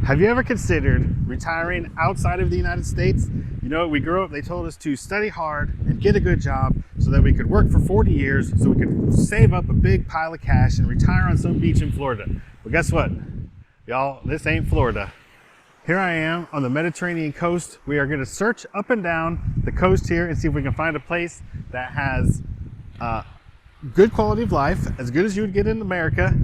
Have you ever considered retiring outside of the United States? You know, we grew up, they told us to study hard and get a good job so that we could work for 40 years so we could save up a big pile of cash and retire on some beach in Florida. But guess what? Y'all, this ain't Florida. Here I am on the Mediterranean coast. We are gonna search up and down the coast here and see if we can find a place that has good quality of life, as good as you would get in America,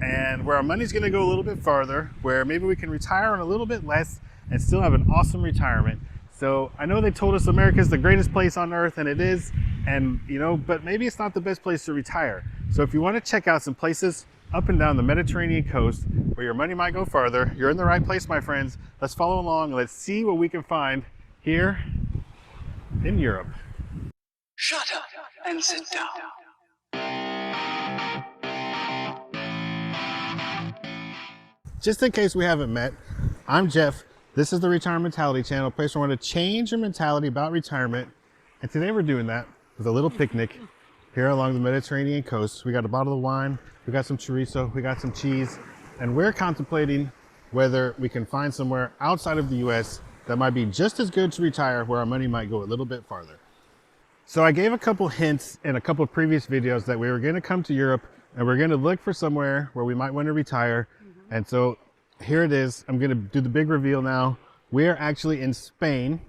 and where our money's gonna go a little bit farther, where maybe we can retire on a little bit less and still have an awesome retirement. So I know they told us America's the greatest place on earth, and it is, and you know, but maybe it's not the best place to retire. So if you wanna check out some places up and down the Mediterranean coast where your money might go farther, you're in the right place, my friends. Let's follow along and let's see what we can find here in Europe. Shut up and sit down. Just in case we haven't met, I'm Jeff. This is the Retirement Mentality Channel, a place where I want to change your mentality about retirement. And today we're doing that with a little picnic here along the Mediterranean coast. We got a bottle of wine, we got some chorizo, we got some cheese, and we're contemplating whether we can find somewhere outside of the US that might be just as good to retire, where our money might go a little bit farther. So I gave a couple hints in a couple of previous videos that we were going to come to Europe and we're going to look for somewhere where we might want to retire. And so here it is. I'm going to do the big reveal now. We are actually in Spain.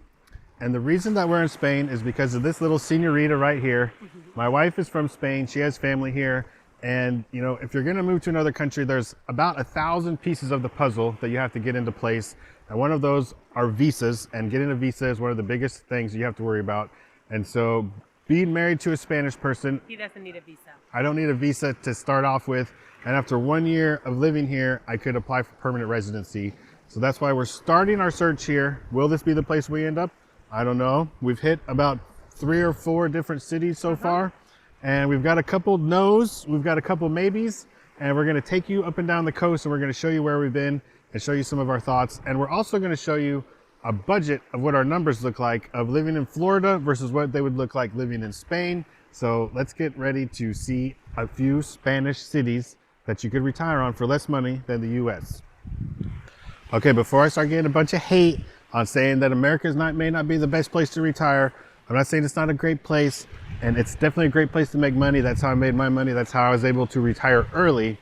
And the reason that we're in Spain is because of this little señorita right here. My wife is from Spain. She has family here. And you know, if you're going to move to another country, there's about 1,000 pieces of the puzzle that you have to get into place. And one of those are visas. And getting a visa is one of the biggest things you have to worry about. And so being married to a Spanish person, He doesn't need a visa. I don't need a visa to start off with. And after 1 year of living here, I could apply for permanent residency. So that's why we're starting our search here. Will this be the place we end up? I don't know. We've hit about 3 or 4 different cities so far. And we've got a couple no's, we've got a couple maybes, and we're gonna take you up and down the coast and we're gonna show you where we've been and show you some of our thoughts. And we're also gonna show you a budget of what our numbers look like of living in Florida versus what they would look like living in Spain. So let's get ready to see a few Spanish cities that you could retire on for less money than the US. Okay, before I start getting a bunch of hate on saying that America may not be the best place to retire, I'm not saying it's not a great place, and it's definitely a great place to make money. That's how I made my money. That's how I was able to retire early.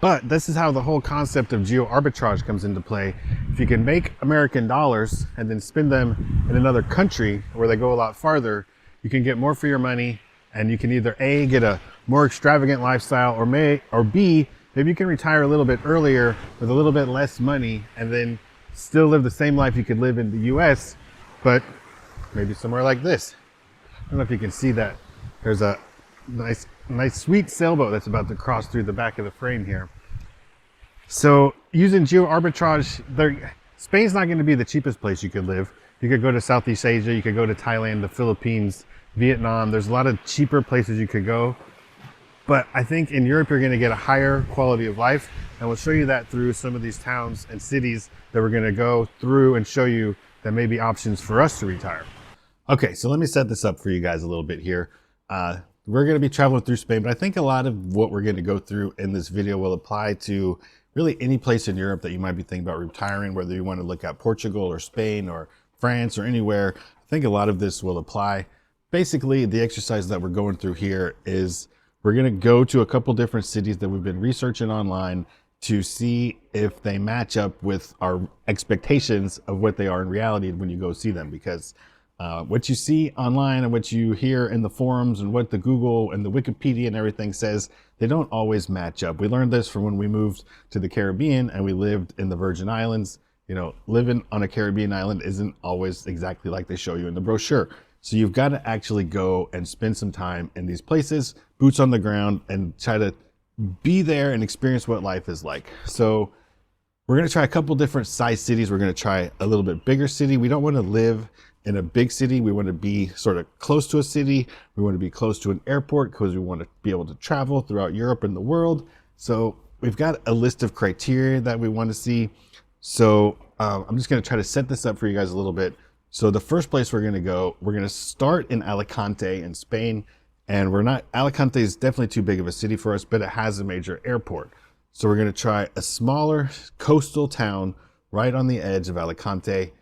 But this is how the whole concept of geo-arbitrage comes into play. If you can make American dollars and then spend them in another country where they go a lot farther, you can get more for your money, and you can either A, get a more extravagant lifestyle, or B, maybe you can retire a little bit earlier with a little bit less money and then still live the same life you could live in the US, but maybe somewhere like this. I don't know if you can see that. There's a nice sweet sailboat that's about to cross through the back of the frame here. So using geo-arbitrage, Spain's not going to be the cheapest place you could live. You could go to Southeast Asia, you could go to Thailand, the Philippines, Vietnam. There's a lot of cheaper places you could go. But I think in Europe, you're going to get a higher quality of life. And we'll show you that through some of these towns and cities that we're going to go through and show you that may be options for us to retire. Okay, so let me set this up for you guys a little bit here. We're going to be traveling through Spain, but I think a lot of what we're going to go through in this video will apply to really any place in Europe that you might be thinking about retiring, whether you want to look at Portugal or Spain or France or anywhere. I think a lot of this will apply. Basically, the exercise that we're going through here is we're going to go to a couple different cities that we've been researching online to see if they match up with our expectations of what they are in reality when you go see them. Because what you see online and what you hear in the forums and what the Google and the Wikipedia and everything says, they don't always match up. We learned this from when we moved to the Caribbean and we lived in the Virgin Islands. You know, living on a Caribbean island isn't always exactly like they show you in the brochure. So you've got to actually go and spend some time in these places, boots on the ground, and try to be there and experience what life is like. So we're going to try a couple different size cities. We're going to try a little bit bigger city. We don't want to live in a big city. We want to be sort of close to a city. We want to be close to an airport because we want to be able to travel throughout Europe and the world. So we've got a list of criteria that we want to see. So I'm just going to try to set this up for you guys a little bit. So the first place we're going to go, we're going to start in Alicante in Spain. And Alicante is definitely too big of a city for us, but it has a major airport. So we're going to try a smaller coastal town right on the edge of Alicante,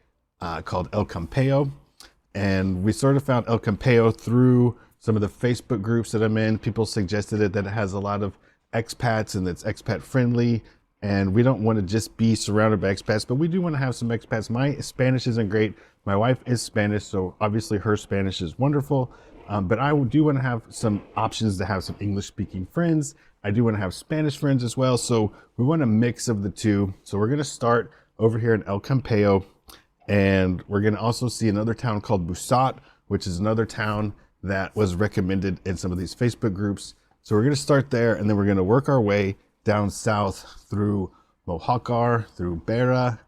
called El Campeo. And we sort of found El Campeo through some of the Facebook groups that I'm in. People suggested it, that it has a lot of expats and it's expat friendly. And we don't want to just be surrounded by expats, but we do want to have some expats. My Spanish isn't great. My wife is Spanish, so obviously her Spanish is wonderful. But I do want to have some options to have some English speaking friends. I do want to have Spanish friends as well. So we want a mix of the two. So we're going to start over here in El Campeo. And we're going to also see another town called Busat, which is another town that was recommended in some of these Facebook groups. So we're going to start there, and then we're going to work our way down south through Mojácar, through Bera,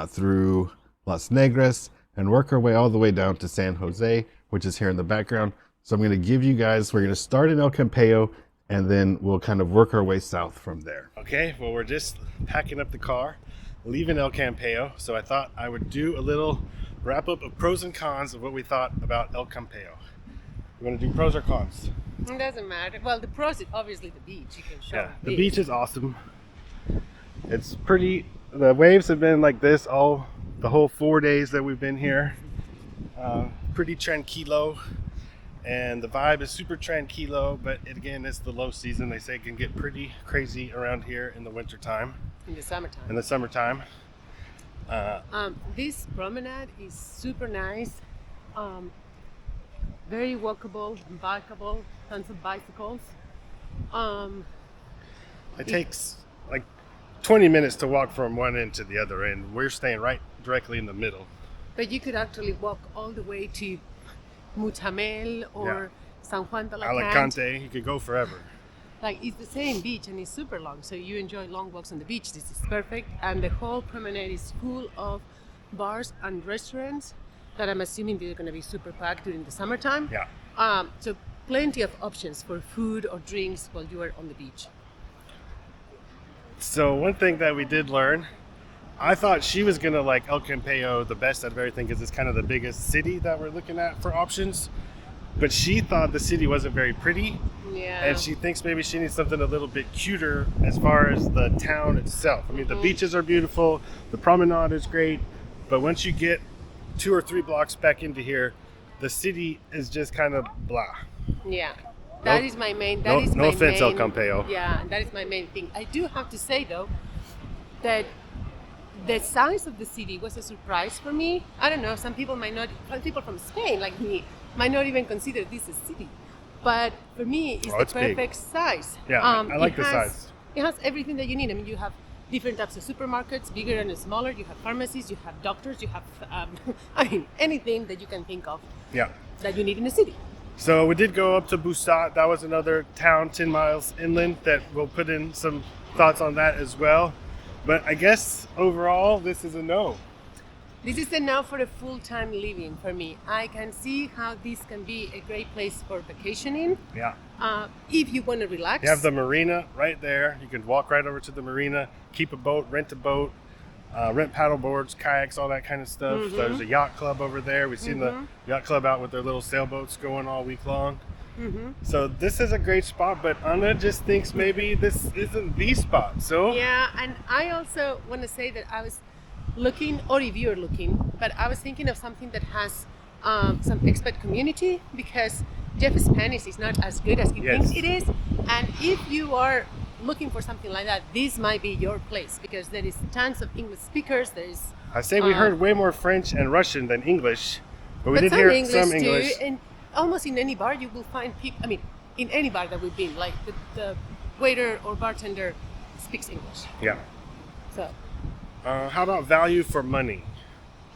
through Las Negras, and work our way all the way down to San Jose, which is here in the background. So I'm going to give you guys, we're going to start in El Campeo, and then we'll kind of work our way south from there. Okay, well, we're just packing up the car, leaving El Campeo. So I thought I would do a little wrap up of pros and cons of what we thought about El Campeo. You want to do pros or cons? It doesn't matter. Well, the pros is obviously the beach. You can show. Yeah, the beach is awesome. It's pretty. The waves have been like this the whole 4 days that we've been here. Pretty tranquilo, and the vibe is super tranquilo. But again, it's the low season. They say it can get pretty crazy around here in the winter time. In the summertime. In the summertime. This promenade is super nice. Very walkable and bikeable. Tons of bicycles. It takes like 20 minutes to walk from one end to the other end. We're staying right directly in the middle. But you could actually walk all the way to Mutamel or San Juan de la Alicante, you could go forever. Like, it's the same beach and it's super long, so you enjoy long walks on the beach. This is perfect. And the whole promenade is full of bars and restaurants that I'm assuming they're going to be super packed during the summertime. Yeah. So plenty of options for food or drinks while you are on the beach. So one thing that we did learn, I thought she was gonna like El Campeo the best out of everything because it's kind of the biggest city that we're looking at for options. But she thought the city wasn't very pretty. Yeah. And she thinks maybe she needs something a little bit cuter as far as the town itself. I mean, the beaches are beautiful, the promenade is great, but once you get 2 or 3 blocks back into here, the city is just kind of blah. Yeah. That is my main. No offense, El Campeo. Yeah, that is my main thing. I do have to say though that the size of the city was a surprise for me. I don't know. Some people people from Spain like me might not even consider this a city, but for me, it's the perfect size. Yeah, I like the size. It has everything that you need. I mean, you have different types of supermarkets, bigger and smaller. You have pharmacies, you have doctors, you have anything that you can think of. Yeah. That you need in a city. So we did go up to Busat. That was another town 10 miles inland that we'll put in some thoughts on that as well. But I guess overall, this is a no. This is a no for a full-time living for me. I can see how this can be a great place for vacationing. Yeah. If you want to relax. You have the marina right there. You can walk right over to the marina, keep a boat, rent a boat, rent paddle boards, kayaks, all that kind of stuff. Mm-hmm. There's a yacht club over there. We've seen the yacht club out with their little sailboats going all week long. Mm-hmm. So this is a great spot, but Anna just thinks maybe this isn't the spot. So yeah, and I also want to say that I was looking, or if you're looking, but I was thinking of something that has some expat community, because Jeff's Spanish is not as good as he thinks it is. And if you are looking for something like that, this might be your place, because there is tons of English speakers. There is. I say we heard way more French and Russian than English, but we did some hear English some English. too, and almost in any bar you will find people. I mean, in any bar that we've been, like the waiter or bartender speaks English. Yeah. So. How about value for money?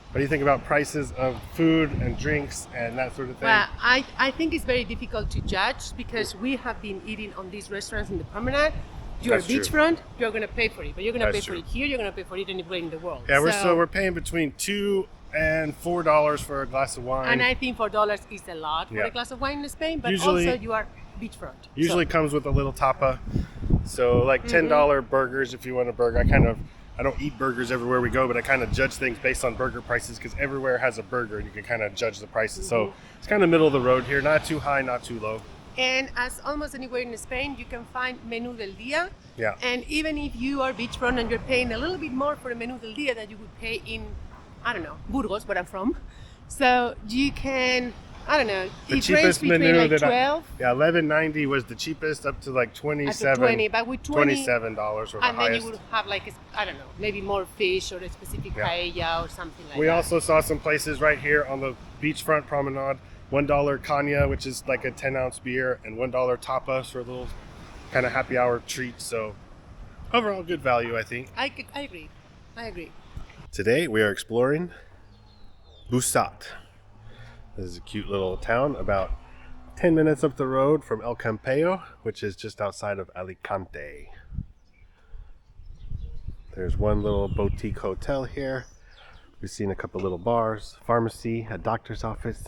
What do you think about prices of food and drinks and that sort of thing? Well, I think it's very difficult to judge, because we have been eating on these restaurants in the promenade. You're beachfront, you're going to pay for it, but you're going to pay for it here, you're going to pay for it anywhere in the world. Yeah, we're paying between $2 and $4 for a glass of wine. And I think $4 is a lot for a glass of wine in Spain, but usually, also you are beachfront. Usually comes with a little tapa. So like $10 burgers if you want a burger. I don't eat burgers everywhere we go, but I kind of judge things based on burger prices, because everywhere has a burger and you can kind of judge the prices. So it's kind of middle of the road here, not too high, not too low. And as almost anywhere in Spain, you can find menú del día. Yeah. And even if you are beachfront and you're paying a little bit more for a menú del día that you would pay in, I don't know, Burgos, where I'm from. So you can, I don't know, The it ranges cheapest between menu like that 12 yeah, 11.90 was the cheapest, up to like up to 27, 20, but with 20, $27 were the and then you highest. would have like, I don't know, maybe more fish or a specific Yeah. paella or something like We that. also saw some places right here on the beachfront promenade. $1 caña, which is like a 10-ounce beer, and $1 tapas for a little kind of happy hour treat. So overall, good value, I think. I agree. I agree. Today we are exploring Busat. This is a cute little town about 10 minutes up the road from El Campello, which is just outside of Alicante. There's one little boutique hotel here. We've seen a couple little bars, pharmacy, a doctor's office,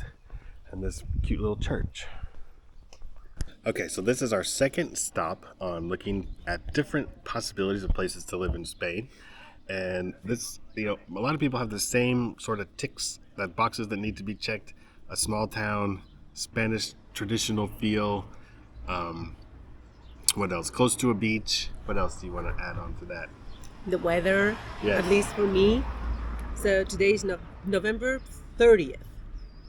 and this cute little church. Okay, so this is our second stop on looking at different possibilities of places to live in Spain. And this, a lot of people have the same sort of ticks, that boxes that need to be checked. A small town, Spanish traditional feel. What else? Close to a beach. What else do you want to add on to that? The weather, Yes. at least for me. So today is November 30th,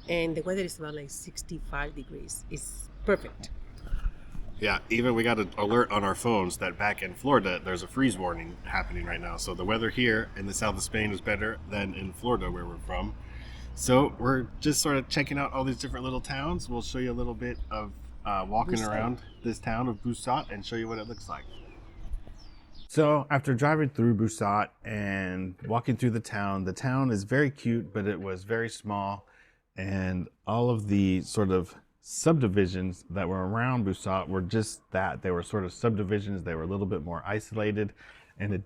and the weather is about like 65 degrees. It's perfect. Yeah, even we got an alert on our phones that back in Florida, there's a freeze warning happening right now. So the weather here in the south of Spain is better than in Florida, where we're from. So we're just sort of checking out all these different little towns. We'll show you a little bit of walking Busat. around this town of Busat and show you what it looks like. So after driving through Busat and walking through the town is very cute, but it was very small. And all of the sort of subdivisions that were around Busat were just that. They were sort of subdivisions. They were a little bit more isolated, and it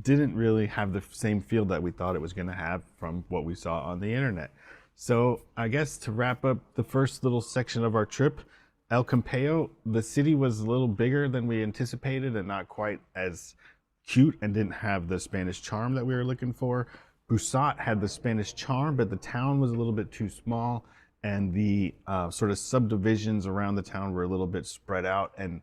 didn't really have the same feel that we thought it was going to have from what we saw on the internet. So I guess to wrap up the first little section of our trip, El Campello, the city was a little bigger than we anticipated and not quite as cute and didn't have the Spanish charm that we were looking for. Busat had the Spanish charm, but the town was a little bit too small, and the sort of subdivisions around the town were a little bit spread out, and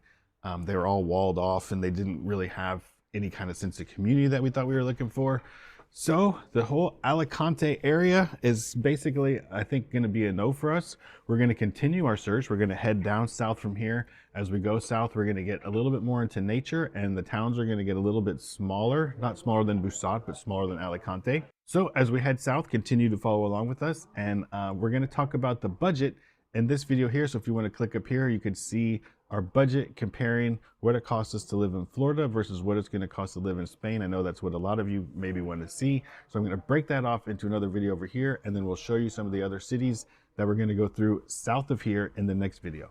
they were all walled off, and they didn't really have any kind of sense of community that we thought we were looking for. So the whole Alicante area is basically, I think, going to be a no for us. We're going to continue our search. We're going to head down south from here. As we go south, we're going to get a little bit more into nature, and the towns are going to get a little bit smaller, not smaller than Busat, but smaller than Alicante. So as we head south, continue to follow along with us, and we're going to talk about the budget in this video here. So if you want to click up here, you can see our budget comparing what it costs us to live in Florida versus what it's going to cost to live in Spain. I know that's what a lot of you maybe want to see. So I'm going to break that off into another video over here, and then we'll show you some of the other cities that we're going to go through south of here in the next video.